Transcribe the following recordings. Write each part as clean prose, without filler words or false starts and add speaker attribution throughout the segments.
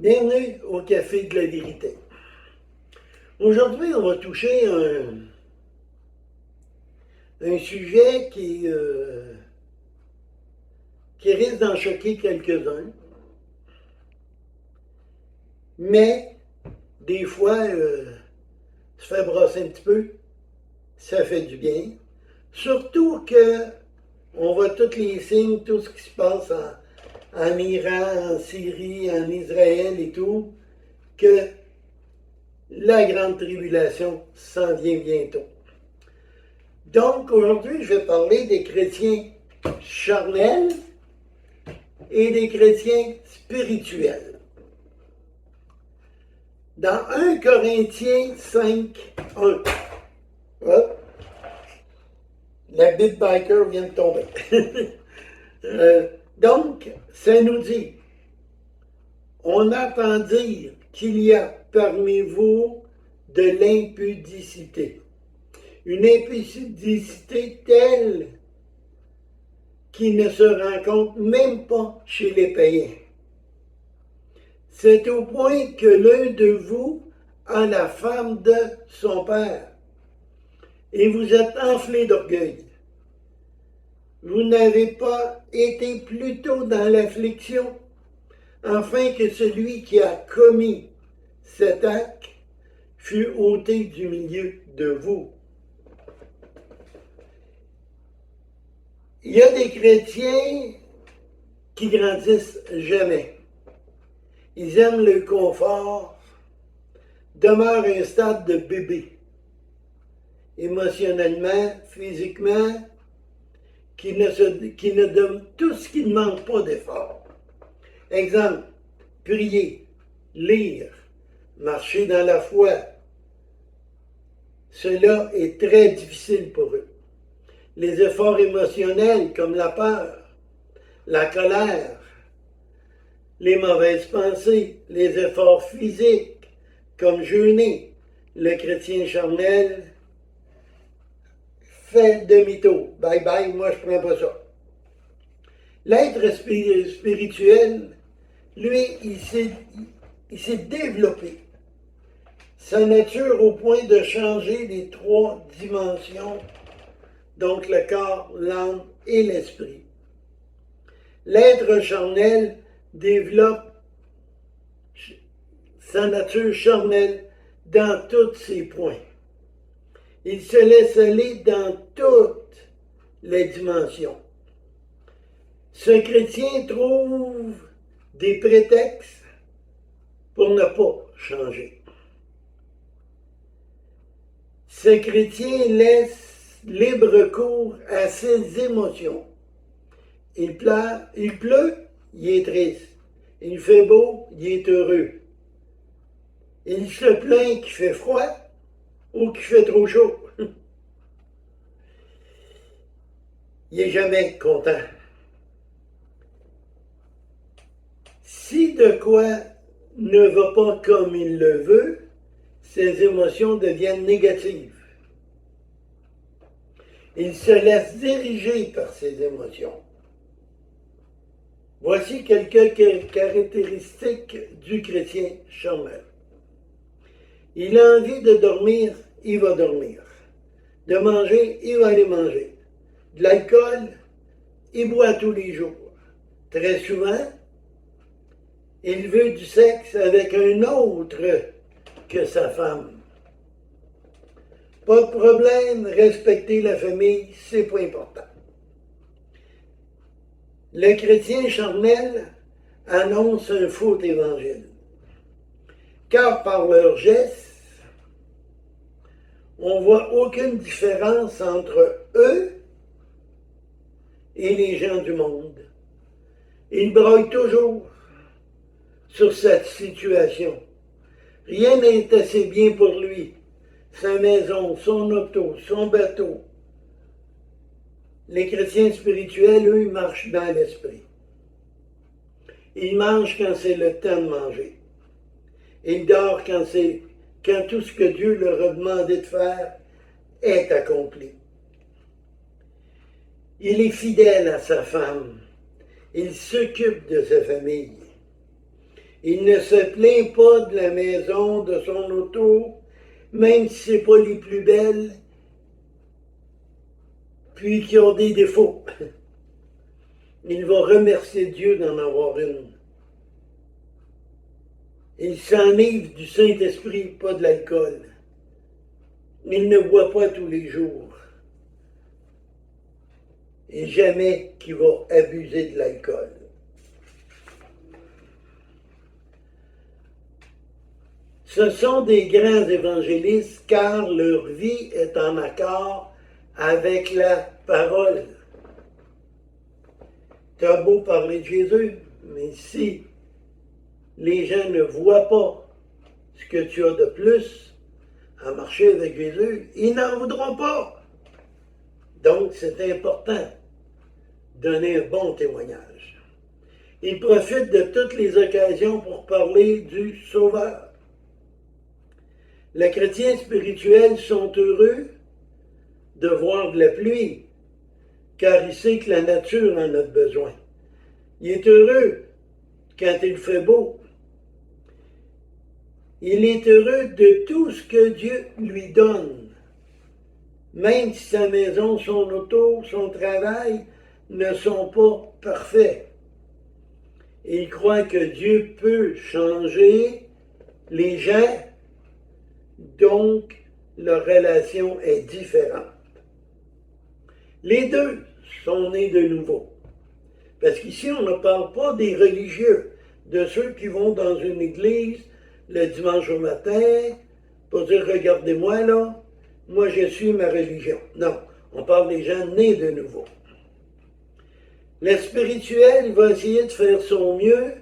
Speaker 1: Bienvenue au Café de la Vérité. Aujourd'hui, on va toucher un sujet qui risque d'en choquer quelques-uns, mais des fois, se faire brasser un petit peu, ça fait du bien. Surtout que on voit tous les signes, tout ce qui se passe en Iran, en Syrie, en Israël et tout, que la grande tribulation s'en vient bientôt. Donc, aujourd'hui, je vais parler des chrétiens charnels et des chrétiens spirituels. Dans 1 Corinthiens 5, 1, hop, la Big Biker vient de tomber. Donc, ça nous dit, on entend dire qu'il y a parmi vous de l'impudicité. Une impudicité telle qui ne se rencontre même pas chez les païens. C'est au point que l'un de vous a la femme de son père, et vous êtes enflé d'orgueil. Vous n'avez pas été plutôt dans l'affliction, afin que celui qui a commis cet acte fût ôté du milieu de vous. Il y a des chrétiens qui grandissent jamais. Ils aiment le confort, demeurent à un stade de bébé, émotionnellement, physiquement, qui ne donne tout ce qui ne manque pas d'effort. Exemple, prier, lire, marcher dans la foi. Cela est très difficile pour eux. Les efforts émotionnels comme la peur, la colère, les mauvaises pensées, les efforts physiques comme jeûner, le chrétien charnel fait demi-tour. Bye bye, moi je prends pas ça. L'être spirituel, lui, il s'est développé. Sa nature au point de changer les trois dimensions, donc le corps, l'âme et l'esprit. L'être charnel développe sa nature charnelle dans tous ses points. Il se laisse aller dans toutes les dimensions. Ce chrétien trouve des prétextes pour ne pas changer. Ce chrétien laisse libre cours à ses émotions. Il pleut, il est triste. Il fait beau, il est heureux. Il se plaint qu'il fait froid ou qu'il fait trop chaud. Il n'est jamais content. Si de quoi ne va pas comme il le veut, ses émotions deviennent négatives. Il se laisse diriger par ses émotions. Voici quelques caractéristiques du chrétien charnel. Il a envie de dormir, il va dormir. De manger, il va aller manger. De l'alcool, il boit tous les jours. Très souvent, il veut du sexe avec un autre que sa femme. Pas de problème, respecter la famille, c'est pas important. Le chrétien charnel annonce un faux évangile. Car par leurs gestes, on ne voit aucune différence entre eux et les gens du monde. Ils broient toujours sur cette situation. Rien n'est assez bien pour lui. Sa maison, son auto, son bateau. Les chrétiens spirituels, eux, ils marchent dans l'esprit. Ils mangent quand c'est le temps de manger. Ils dorment quand tout ce que Dieu leur a demandé de faire est accompli. Il est fidèle à sa femme. Il s'occupe de sa famille. Il ne se plaint pas de la maison, de son auto, même si ce n'est pas les plus belles, puis qui ont des défauts. Il va remercier Dieu d'en avoir une. Il s'enivre du Saint-Esprit, pas de l'alcool. Il ne boit pas tous les jours. Et jamais qu'il va abuser de l'alcool. Ce sont des grands évangélistes car leur vie est en accord avec la parole. Tu as beau parler de Jésus, mais si les gens ne voient pas ce que tu as de plus à marcher avec Jésus, ils n'en voudront pas. Donc, c'est important de donner un bon témoignage. Ils profitent de toutes les occasions pour parler du Sauveur. Les chrétiens spirituels sont heureux de voir de la pluie, car il sait que la nature en a besoin. Il est heureux quand il fait beau. Il est heureux de tout ce que Dieu lui donne, même si sa maison, son auto, son travail ne sont pas parfaits. Il croit que Dieu peut changer les gens, donc leur relation est différente. Les deux sont nés de nouveau. Parce qu'ici, on ne parle pas des religieux, de ceux qui vont dans une église le dimanche au matin pour dire « Regardez-moi là, moi je suis ma religion ». Non, on parle des gens nés de nouveau. Le spirituel va essayer de faire son mieux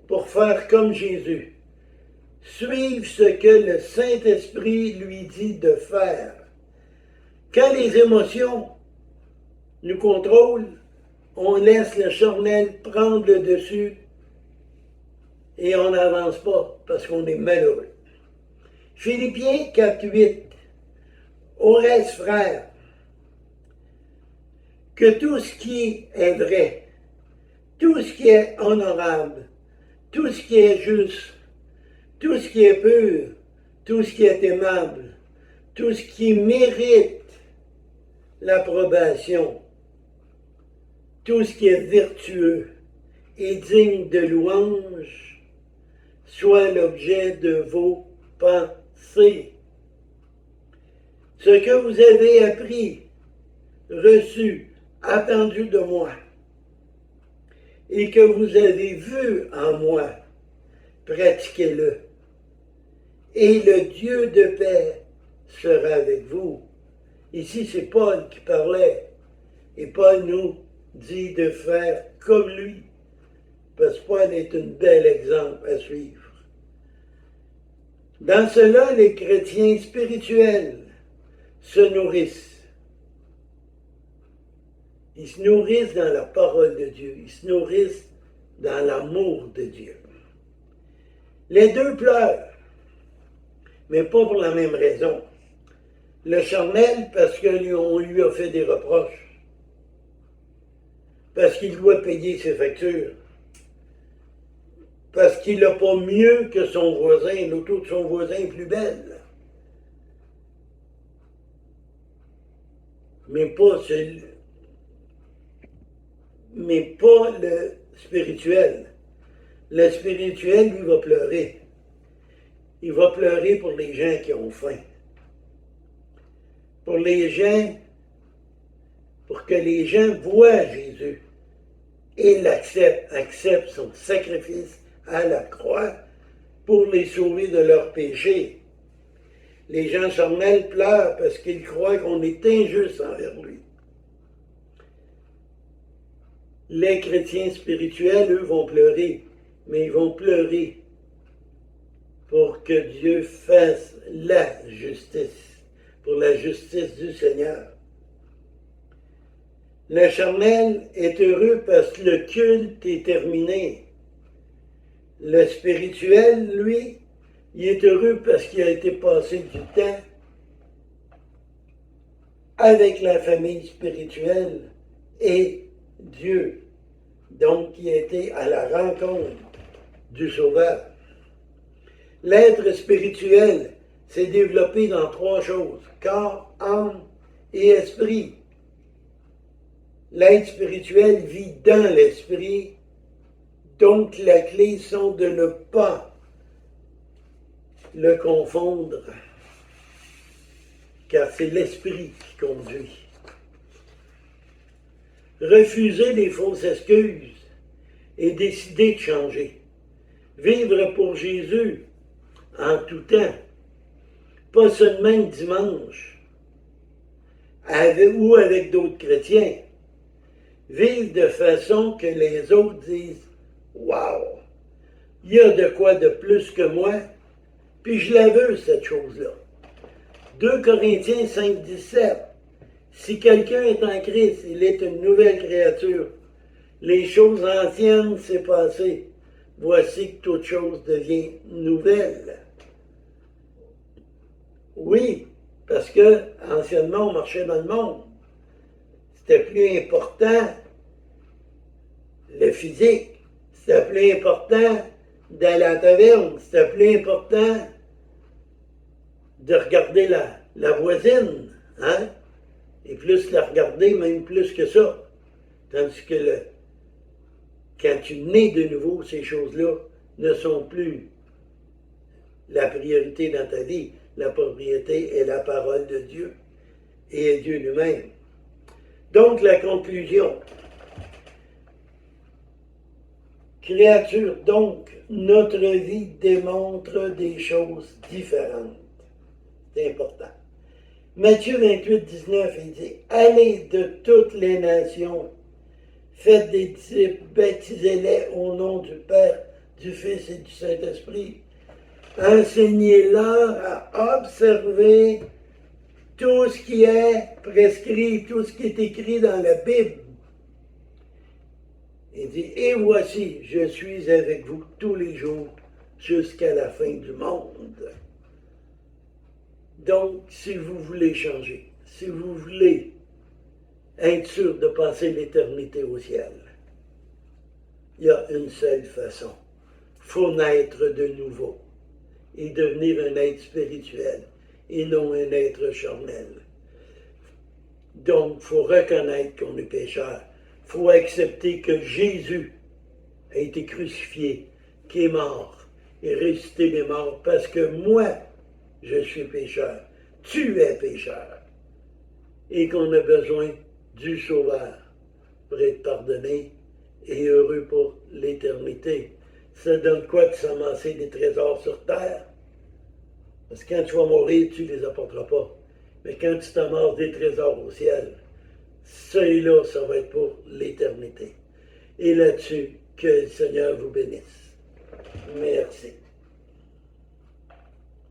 Speaker 1: pour faire comme Jésus. Suivre ce que le Saint-Esprit lui dit de faire. Quand les émotions nous contrôlent, on laisse le charnel prendre le dessus et on n'avance pas parce qu'on est malheureux. Philippiens 4.8. Au reste, frères, que tout ce qui est vrai, tout ce qui est honorable, tout ce qui est juste, tout ce qui est pur, tout ce qui est aimable, tout ce qui mérite l'approbation, tout ce qui est vertueux et digne de louange, soit l'objet de vos pensées. Ce que vous avez appris, reçu, attendu de moi, et que vous avez vu en moi, pratiquez-le. Et le Dieu de paix sera avec vous. Ici, c'est Paul qui parlait. Et Paul nous dit de faire comme lui. Parce que Paul est un bel exemple à suivre. Dans cela, les chrétiens spirituels se nourrissent. Ils se nourrissent dans la parole de Dieu. Ils se nourrissent dans l'amour de Dieu. Les deux pleurent, mais pas pour la même raison. Le charnel, parce qu'on lui a fait des reproches. Parce qu'il doit payer ses factures. Parce qu'il n'a pas mieux que son voisin. L'auto de son voisin est plus belle. Mais pas le spirituel. Le spirituel, lui, va pleurer. Il va pleurer pour les gens qui ont faim. Pour que les gens voient Jésus et l'acceptent, acceptent son sacrifice à la croix pour les sauver de leurs péchés. Les gens charnels pleurent parce qu'ils croient qu'on est injuste envers lui. Les chrétiens spirituels, eux, vont pleurer, mais ils vont pleurer pour que Dieu fasse la justice, pour la justice du Seigneur. Le charnel est heureux parce que le culte est terminé. Le spirituel, lui, il est heureux parce qu'il a été passé du temps avec la famille spirituelle et Dieu. Donc, il a été à la rencontre du Sauveur. L'être spirituel s'est développé dans trois choses, corps, âme et esprit. L'être spirituel vit dans l'esprit, donc la clé sont de ne pas le confondre, car c'est l'esprit qui conduit. Refuser les fausses excuses et décider de changer. Vivre pour Jésus en tout temps, pas seulement dimanche, ou avec d'autres chrétiens. Vivre de façon que les autres disent « Wow, il y a de quoi de plus que moi, puis je la veux cette chose-là. » 2 Corinthiens 5, 17. Si quelqu'un est en Christ, il est une nouvelle créature. Les choses anciennes s'est passé. Voici que toute chose devient nouvelle. Oui, parce que anciennement, on marchait dans le monde. C'était plus important le physique. C'était plus important d'aller à la taverne. C'était plus important de regarder la voisine, hein? Et plus la regarder, même plus que ça. Tandis que quand tu nais de nouveau, ces choses-là ne sont plus la priorité dans ta vie. La priorité est la parole de Dieu et Dieu lui-même. Donc, la conclusion. Créature, donc, notre vie démontre des choses différentes. C'est important. Matthieu 28, 19, il dit « Allez de toutes les nations, faites des disciples, baptisez-les au nom du Père, du Fils et du Saint-Esprit. Enseignez-leur à observer tout ce qui est prescrit, tout ce qui est écrit dans la Bible. » Il dit « Et voici, je suis avec vous tous les jours jusqu'à la fin du monde. » Donc, si vous voulez changer, si vous voulez être sûr de passer l'éternité au ciel, il y a une seule façon. Il faut naître de nouveau et devenir un être spirituel et non un être charnel. Donc, il faut reconnaître qu'on est pécheur. Il faut accepter que Jésus a été crucifié, qui est mort et ressuscité des morts parce que moi, je suis pécheur, tu es pécheur, et qu'on a besoin du Sauveur pour être pardonné et heureux pour l'éternité. Ça donne quoi de s'amasser des trésors sur terre? Parce que quand tu vas mourir, tu ne les apporteras pas. Mais quand tu t'amasses des trésors au ciel, celui-là, ça va être pour l'éternité. Et là-dessus, que le Seigneur vous bénisse. Merci.